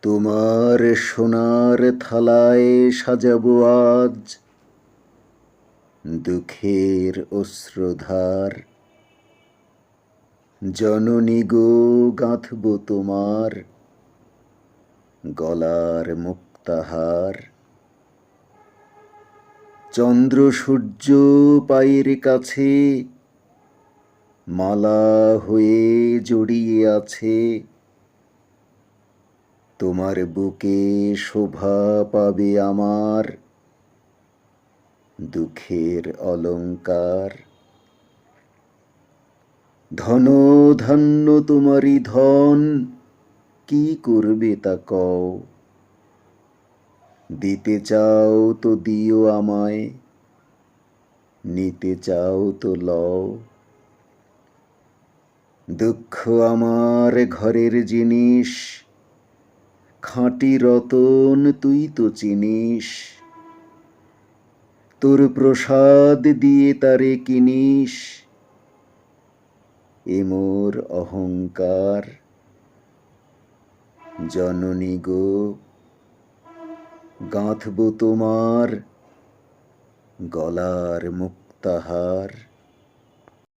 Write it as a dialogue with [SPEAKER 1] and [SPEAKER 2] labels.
[SPEAKER 1] তোমার সোনার থালায় সাজাবো আজ দুঃখের অশ্রুধার। জননী গো, গাঁথবো তোমার গলার মুক্তাহার। চন্দ্র সূর্য পায়ের কাছে মালা হয়ে জড়িয়ে আছে। তোমার বুকে শোভা পাবে আমার দুঃখের অলংকার। ধন ধান্য তোমারই ধন, কি করবে তা কও। দিতে চাও তো দিও আমায়, নিতে চাও তো লও। দুঃখ আমার ঘরের জিনিস, খাঁটি রতন তুই তো চিনিস। তোর প্রসাদ দিয়ে তারে কিনিস, এ মোর অহংকার। জননী গো, গাঁথবো তোমার গলার মুক্তাহার।